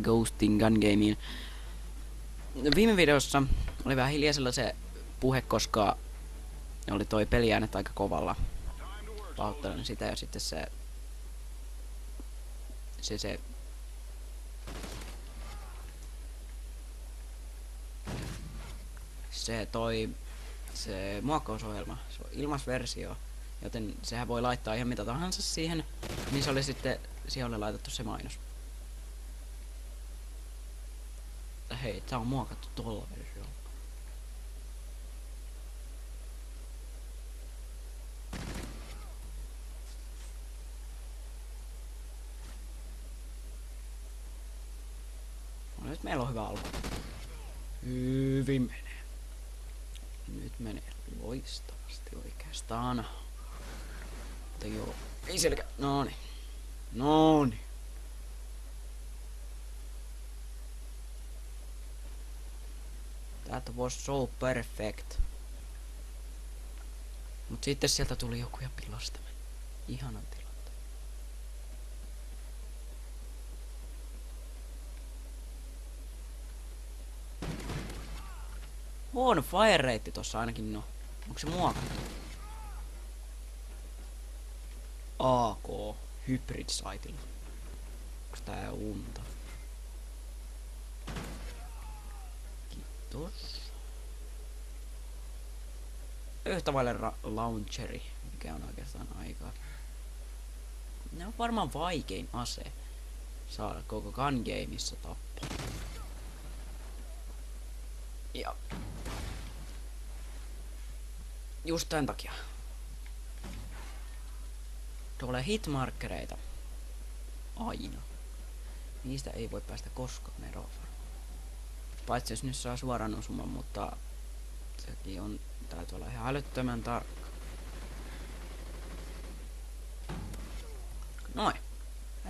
Ghosting Gun Gameen. Viime videossa oli vähän hiljaisella se puhe, koska oli toi peliäänet aika kovalla. Pahoittelen sitä ja sitten se muokkausohjelma, se on ilmaisversio, joten sehän voi laittaa ihan mitä tahansa siihen, niin se oli sitten, siihen oli laitettu se mainos. Hei, tää on muokattu tolla versiolla. No, nyt meillä on hyvä alku. Hyvin menee. Nyt menee loistavasti oikeastaan. Mutta joo, ei selkä. Nooni. Nooni. That was so perfect. Mut sitten sieltä tuli joku ja pilosta meni. Ihanan tilanteen. Huono fire rate tossa ainakin no. Onko se muokattu? AK Hybrid Sightilla. Onks tää unta? Kiitos. Yhtä vaille launcheri, mikä on oikeastaan aika. Ne on varmaan vaikein ase saada koko gun gameissa tappaa. Ja just tän takia tulee hitmarkkereita aina. Niistä ei voi päästä koskaan eroon. Paitsi jos nyt saa suoran osuman, mutta sekin on, täytyy olla ihan älyttömän tarkka. Noin.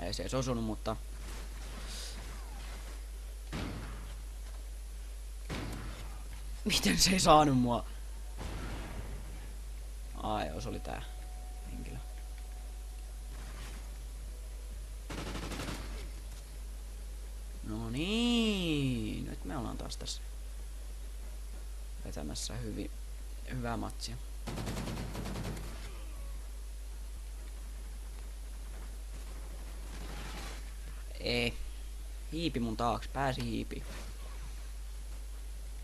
Ei se edes osunut, mutta miten se ei saanut mua? Ai joo, se oli tää henkilö. No niin, nyt me ollaan taas tässä vetämässä hyvää matsia. Ei. Hiipi mun taaks, pääsi hiipi.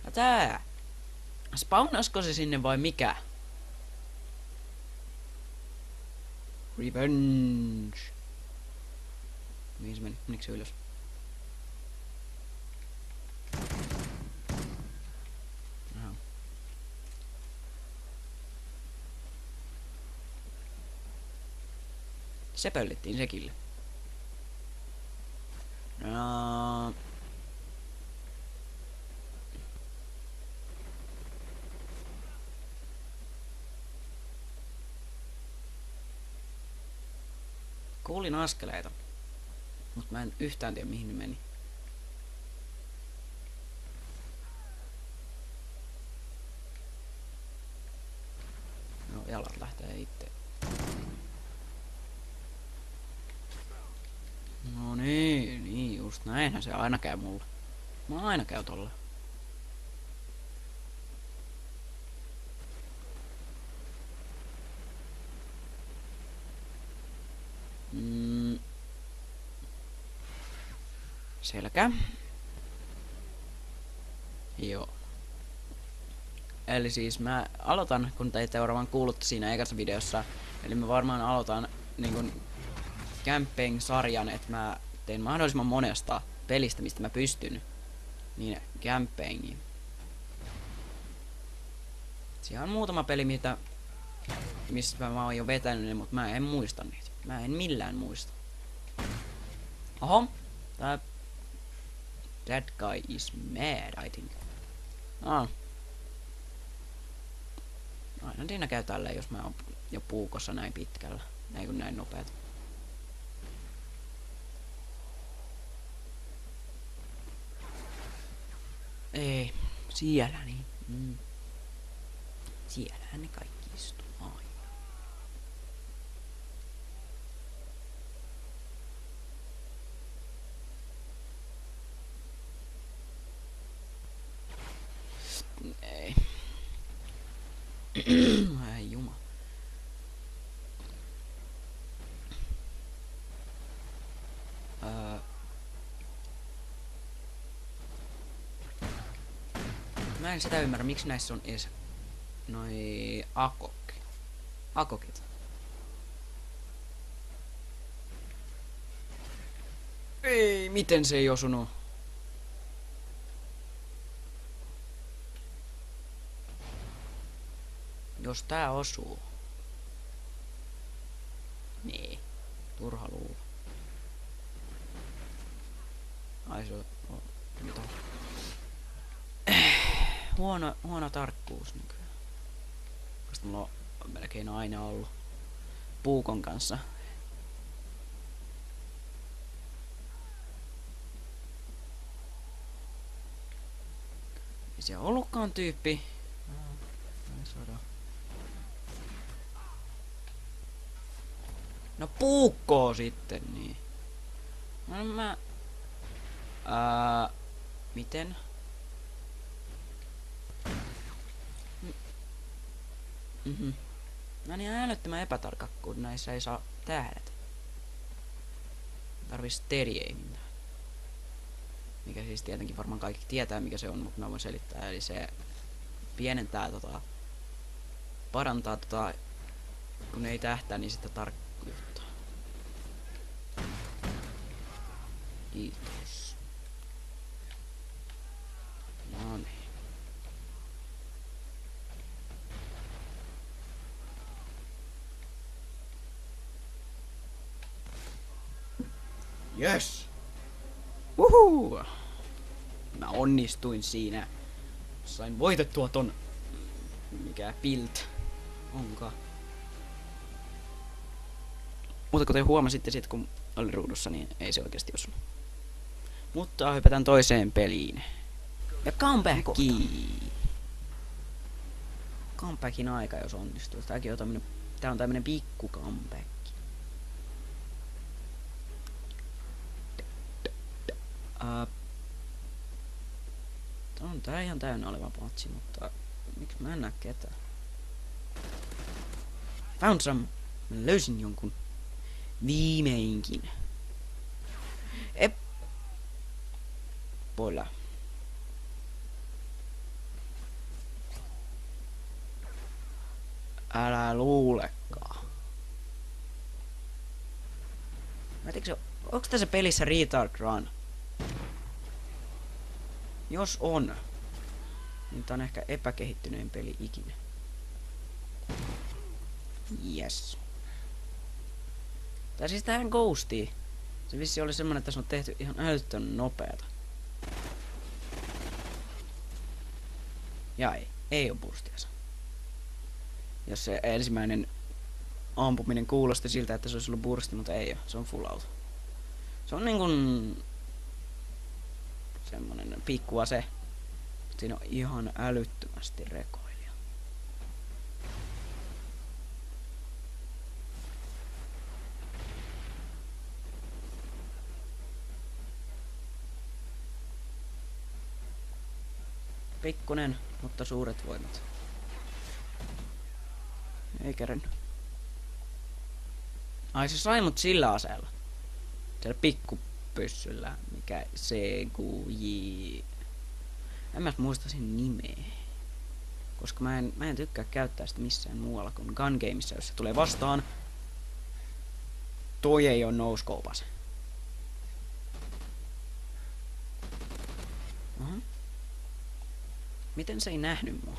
Ja tää. Spawnasko se sinne vai mikä? Revenge. Mihin se meni? Menikö se ylös? Aha. Se pöllittiin sekille. No. Kuulin askeleita, mutta mä en yhtään tiedä mihin ne meni. No, jalat lähtee itse. No niin just näinhän se aina käy mulle. Mä aina käy tolle. Selkä. Joo. Eli siis mä aloitan, kun te ette varmaan kuulutte siinä ekassa videossa. Eli mä varmaan aloitan niinkun campaign-sarjan, että mä teen mahdollisimman monesta pelistä, mistä mä pystyn. Niin campaigni. Siellä on muutama peli, mistä mä oon jo vetänyt, mutta mä en muista niitä. Mä en millään muista. Oho. That guy is mad, I think. Aina siinä käy tälleen, jos mä oon jo puukossa näin pitkällä. Näin nopeet. Ei, siellä niin. Siellähän ne kaikki istuu aina. Ai juma. Mä en sitä ymmärrä, miksi näissä on edes noi akokit. Ei, miten se ei osunut? Jos tää osuu. Nee, turha luulla. Ai se on. Mitä? Huono tarkkuus nykyään. Koska mulla on melkein aina ollut puukon kanssa. Ei se ollutkaan tyyppi. No puukkoo sitten niin. No mä... miten? Mä niin älyttömän epätarkka, kun näissä ei saa tähdät. Tarvis steady-aimintaa. Mikä siis tietenkin varmaan kaikki tietää mikä se on, mutta mä voin selittää. Eli se pienentää parantaa kun ei tähtää, niin sitä tarkkuutta. Kiitos. No niin. Yes! Woohoo! Mä onnistuin siinä. Sain voitettua ton... Mikä pilt onka. Mutta kun te huomasitte sit kun oli ruudussa, niin ei se oikeesti osunut. Mutta hypätään toiseen peliin. Ja comebackiin! Comebackin aika jos onnistuu. Tää on tämmönen pikku comeback. On tää ihan täynnä oleva patsi, mutta miksi mä en näe ketään? Found some! Mä löysin jonkun. Viimeinkin. Pola. Älä luulekaan. Mä tiedätkö, onks tässä pelissä Retard Run? Jos on, niin tää on ehkä epäkehittynein peli ikinä. Yes. Tai siis tähän Ghostiin. Se vissi oli semmonen, että se on tehty ihan älyttömän nopeata. Ja ei oo burstiansa. Jos se ensimmäinen ampuminen kuulosti siltä, että se olisi ollut bursti, mutta ei oo. Se on full auto. Se on niinkun... semmonen pikkuase. Siinä on ihan älyttömästi rekoilia. Pikkunen, mutta suuret voimat. Ei keren. Ai se sai mut sillä aseella. Siellä pikkupyssyllä. Mikä CQJ. En mä muista sen nimeä. Koska mä en tykkää käyttää sitä missään muualla kuin Gun Gameissa, jos se tulee vastaan. Toi ei oo no-scope-ase. Miten se ei nähnyt mua?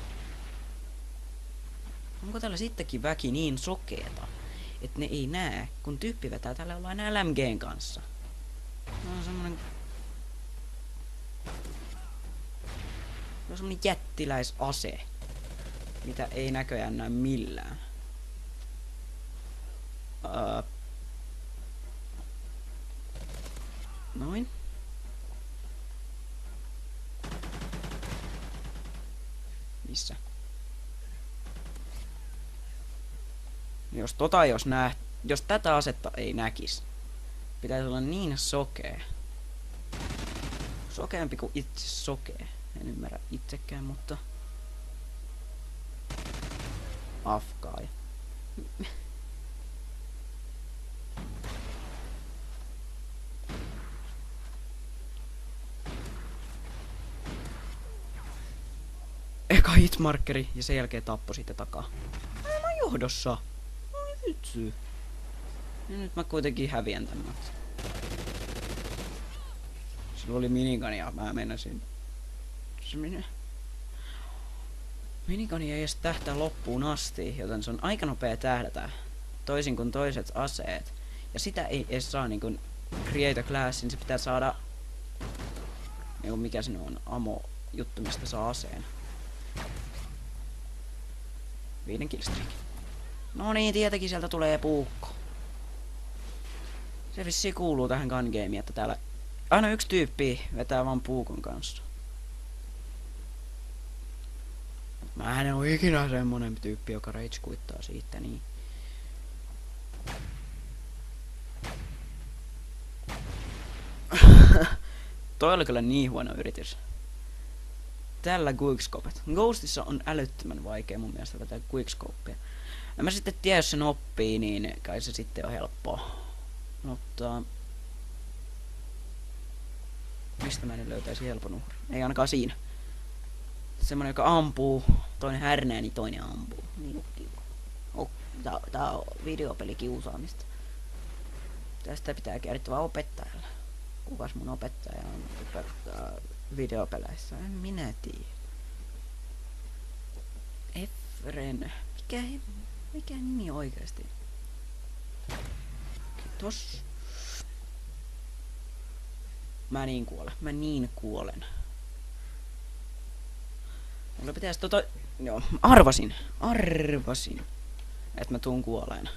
Onko täällä sittenkin väki niin sokeeta, että ne ei näe, kun tyyppi vetää täällä jollain LMGn kanssa? No on semmonen... Se on semmonen jättiläisase, mitä ei näköjään näe millään. Noin. Missä? Jos tätä asetta ei näkis, pitäisi olla niin sokea. Sokeampi kuin itse sokea. En ymmärrä itsekään, mutta... Afkaa. Eka hitmarkeri ja sen jälkeen tappo sitten takaa. Mä oon johdossa. Ai vitsi. Ja nyt mä kuitenkin häviän tämän. Sillä oli minikani ja mä meinasin. Minikani ei edes tähtää loppuun asti, joten se on aika nopea tähdätä. Toisin kuin toiset aseet. Ja sitä ei edes saa niinkun create a classin, se pitää saada niinku mikä se on, ammo juttu mistä saa aseen. 5 killstreak. No niin, tietenkin sieltä tulee puukko. Se vissiin kuuluu tähän gun gameen, että täällä aina yksi tyyppi vetää vaan puukon kanssa. Mä en oo ikinä semmonen tyyppi, joka rage quittaa siitä, niin. Toi oli kyllä niin huono yritys. Tällä quickscopet. Ghostissa on älyttömän vaikea mun mielestä vetää quickscopea. Ja mä sitten tiedän, jos sen oppii, niin kai se sitten on helppoa. Mutta mistä mä nyt löytäisin helpon uhri? Ei ainakaan siinä. Semmonen, joka ampuu, toinen härnää, niin toinen ampuu. Tää on videopelikiusaamista. Tästä pitää kertoa opettajalle. Kukas mun opettaja on videopeleissä? En minä tiedä. Efren. Mikä nimi oikeesti? Kiitos. Mä niin kuolen. Mulla pitäis joo, arvasin, että mä tuun kuoleen.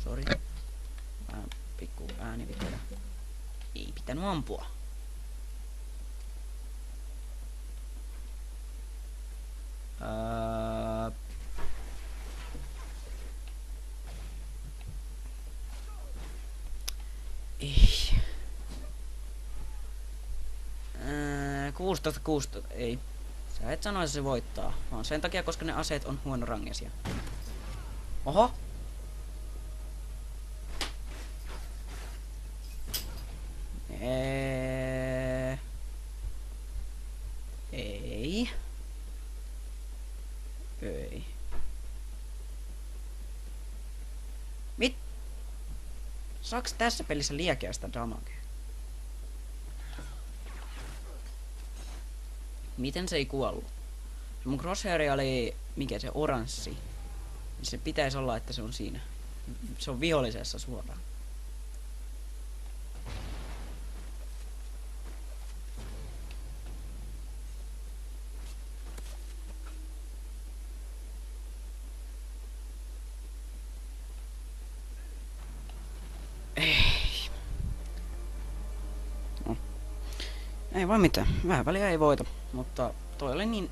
Sori. Vähän pikku äänivitoja. Ei pitänyt ampua. Ei. 16, ei. Sä et sano, että se voittaa, vaan sen takia, koska ne aseet on huonorangeisia. Oho! Ei. Saaks tässä pelissä liekeästä damagea? Miten se ei kuollut? Mun crosshair oli, mikä se oranssi. Se pitäisi olla, että se on siinä. Se on vihollisessa suoraan. Ei voi mitään. Vähän väliä ei voita. Mutta toi oli niin